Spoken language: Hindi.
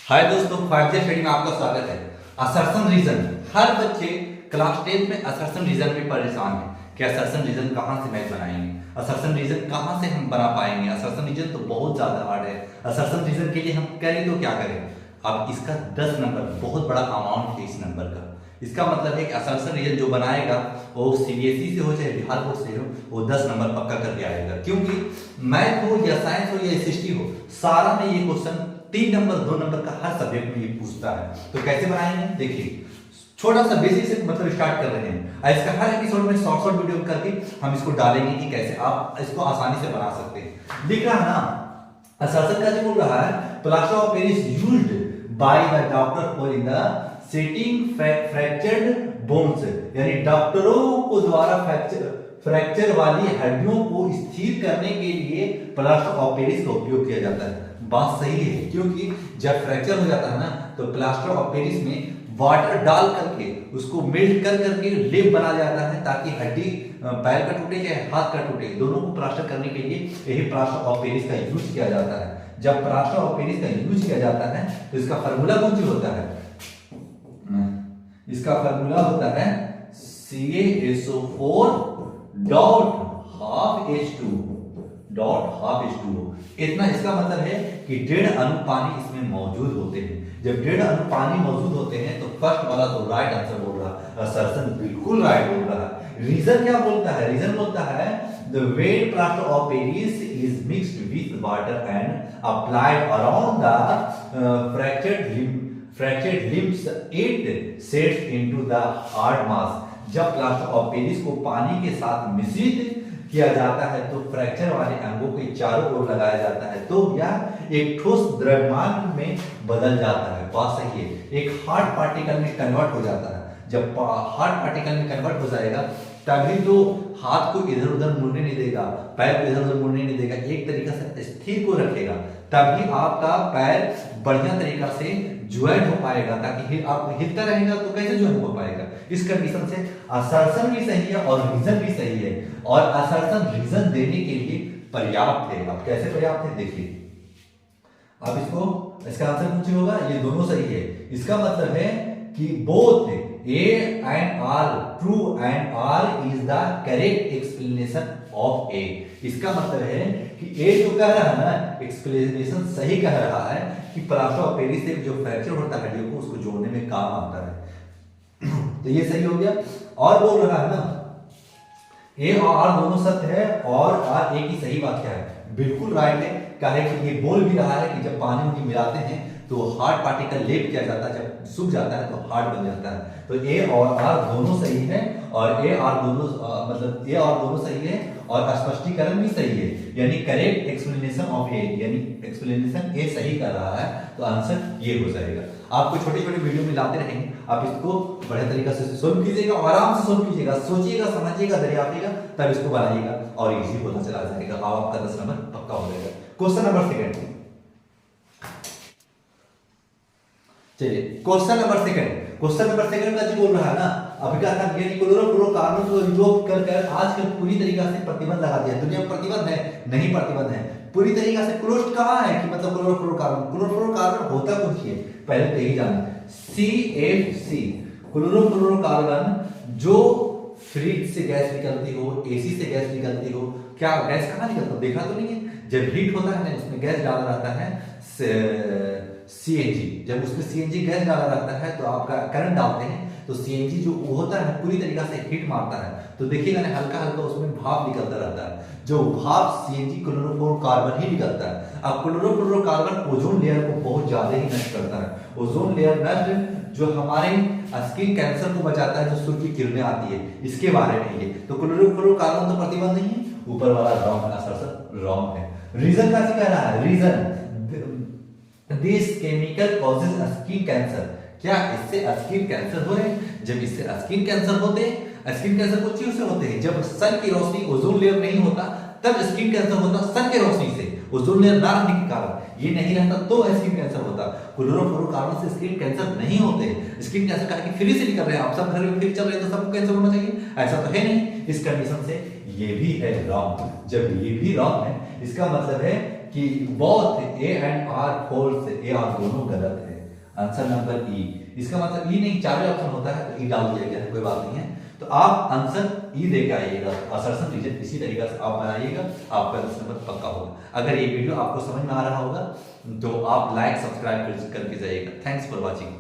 हाय दोस्तों, 5G स्टडी में आपका स्वागत है। असर्शन रीजन, हर बच्चे क्लास 10 में असर्शन रीजन में परेशान है कि असर्शन रीजन कहाँ से मैच बनाएंगे, असर्शन रीजन कहाँ से हम बना पाएंगे। असर्शन रीजन तो बहुत ज्यादा हार्ड है। असर्शन रीजन के लिए हम करें तो क्या करें। अब इसका 10 नंबर बहुत बड़ा अमाउंट है इस नंबर का। इसका मतलब है कि असर्शन रीजन जो बनाएगा वो सीबीएसई से हो चाहे बिहार बोर्ड से हो, वो 10 नंबर पक्का करके आएगा। क्योंकि मैथ हो या साइंस हो या एसएसटी हो, सारा में ये क्वेश्चन 3 नंबर 2 नंबर का हर सब्जेक्ट में ये पूछता है। तो कैसे बनाएंगे देखिए, छोटा सा बेसिक से मतलब स्टार्ट कर रहे हैं और इसका हर एपिसोड में शॉर्ट वीडियो करके हम इसको डालेंगे कि कैसे आप इसको आसानी से बना सकते हैं। दिख रहा है ना, असर्शन का जो बोल रहा है, plaster of Paris used by the doctor for in the setting fractured bones, यानी डॉक्टरों को द्वारा फ्रैक्चर वाली हड्डियों को स्थिर करने के लिए प्लास्टर ऑफ पेरिस का उपयोग किया जाता है। बात सही है, क्योंकि जब फ्रैक्चर हो जाता है ना तो प्लास्टर ऑफ पेरिस में वाटर डाल करके उसको मेल्ट कर करके लेप बना जाता है, ताकि हड्डी पैर का टूटे चाहे हाथ का टूटे, दोनों को प्लास्टर करने के लिए यही प्लास्टर ऑफ पेरिस का यूज किया जाता है। जब प्लास्टर ऑफ पेरिस का यूज किया जाता है तो इसका फार्मूला कौन सी होता है, इसका फार्मूला होता है CaSO4 डॉट हाफ H2O। इतना इसका मतलब है कि 1.5 अणु पानी इसमें मौजूद होते हैं। जब 1.5 अणु पानी मौजूद होते हैं तो फर्स्ट वाला तो राइट आंसर बोल रहा है, असर्शन बिल्कुल राइट बोल रहा है। रीजन क्या बोलता है, रीजन बोलता है the wet plaster of Paris is mixed with water and applied around the fractured limbs it sets into the hard mass. जब प्लास्टर ऑफ पेरिस को पानी के साथ मिश्रित किया जाता है तो फ्रैक्चर वाले अंगों के चारों ओर लगाया जाता है तो यह एक ठोस द्रव्यमान में बदल जाता है। बात सही है, एक हार्ड पार्टिकल में कन्वर्ट हो जाता है। जब हार्ड पार्टिकल में कन्वर्ट हो जाएगा तभी तो हाथ को इधर उधर मुड़ने नहीं देगा, पैर को इधर उधर मुड़ने नहीं देगा, एक तरीका से स्थिर को रखेगा, तभी आपका पैर बढ़िया तरीका से ज्वाइंट हो पाएगा। ताकि आप हिलता रहेगा तो कैसे ज्वाइंट हो पाएगा। इस कंडीशन से असर्शन भी सही है और रीजन भी सही है, और असर्शन रीजन देने के लिए पर्याप्त है। अब कैसे पर्याप्त है देखिए, अब इसका आंसर पूछे होगा, ये दोनों सही है। इसका मतलब है कि both A and R true and R is the correct explanation of A। इसका मतलब है कि A जो कह रहा है ना, एक्सप्लेनेशन सही कह रहा है कि प्लास्टर ऑफ पेरिस से जो फ्रैक्चर होता है हड्डियों को उसको जोड़ने में काम आता है। तो ये सही हो गया। और बोल रहा है ना A और R दोनों सत्य है, और R A की सही बात क्या है, बिल्कुल राइट है। कहे कि ये बोल भी रहा है कि जब पानी उनी मिलाते हैं तो हार्ड पार्टिकल लेप किया जाता है, जब सूख जाता है तो हार्ड बन जाता है। तो ए और आर दोनों सही है, और ए आर दोनों मतलब ए और दोनों सही है, और स्पष्टीकरण भी सही है, यानी करेक्ट एक्सप्लेनेशन ऑफ ए, यानी एक्सप्लेनेशन ए सही कर रहा है। तो आंसर ये हो जाएगा। आपको छोटी छोटी वीडियो में लाते रहेंगे, आप इसको बढ़िया तरीका से सोल्व कीजिएगा, आराम से सोल्व कीजिएगा, सोचिएगा, समझिएगा, दरियाफिएगा, तब इसको बनाइएगा और इजी होता चला जाएगा। आपका 10 नंबर पक्का हो जाएगा। क्वेश्चन नंबर सेकंड, चलिए क्वेश्चन नंबर सेकंड का जी बोल रहा है ना, अभी का था यानी क्लोरोफ्लोरोकार्बन को यूज कर आजकल पूरी तरीका से प्रतिबंध लगा दिया। दुनिया में प्रतिबंध है नहीं, प्रतिबंध है पूरी तरीका से। क्लोज्ड कहां है कि मतलब क्लोरोफ्लोरोकार्बन होता कुछ है, पहले तो यही जाना। CFC क्लोरोफ्लोरोकार्बन जो फ्रिज से गैस निकलती हो, एसी से गैस निकलती हो, क्या गैस कहां निकलता देखा तो नहीं है। जब हीट होता है ना, उसमें गैस डाला रहता है सीएनजी, जब उसमें सीएनजी गैस डाला रहता है तो आपका करंट डालते हैं तो सीएनजी जो होता है पूरी तरीका से हीट मारता है, तो देखिएगा ना हल्का हल्का उसमें भाप निकलता रहता है, जो भाप सीएनजी क्लोरोफ्लोरोकार्बन ही निकलता है। अब क्लोरोफ्लोरोकार्बन ओजोन लेयर को बहुत ज्यादा ही नष्ट करता है। ओजोन लेयर नष्ट जो हमारे स्किन कैंसर को बचाता है, जो सूर्य की किरणें आती है, इसके बारे में ये। तो क्लोरोफ्लोरोकार्बन तो प्रतिबंध नहीं है, ऊपर वाला रॉन्ग है, असर रॉन्ग है। रीजन का कह रहा है, reason this chemical causes skin cancer, क्या इससे स्किन कैंसर हो रहे हैं। जब इससे स्किन कैंसर होते हैं, स्किन कैंसर कुछ चीज से होते हैं, जब सन की रोशनी ओजोन लेयर नहीं होता तब स्किन कैंसर होता, सन की रोशनी से ओजोन लेयर ना रहने के कारण ये नहीं रहता तो स्किन कैंसर होता। क्लोरोफ्लोरोकार्बन से स्किन कैंसर नहीं होते। स्किन कैंसर का फ्री से नहीं कर रहे हैं, आप सब घर में फ्री चल रहे हैं तो सबको कैंसर होना चाहिए, ऐसा तो है नहीं। इस कंडीशन से ये भी है रॉन्ग। जब ये भी रॉन्ग है, इसका मतलब है कि both A and R false, A R दोनों गलत है। Answer number E. इसका मतलब ई नहीं, चारों ऑप्शन होता है तो ई डाल दिया गया है, कोई बात नहीं है। तो आप आंसर ई देके आइएगा, असर्शन रीजन इसी तरीके से आप बनाइएगा, आपका 10 नंबर पक्का होगा। अगर ये वीडियो आपको समझ में आ रहा होगा तो आप लाइक सब्सक्राइब करके जाइएगा। Thanks for watching.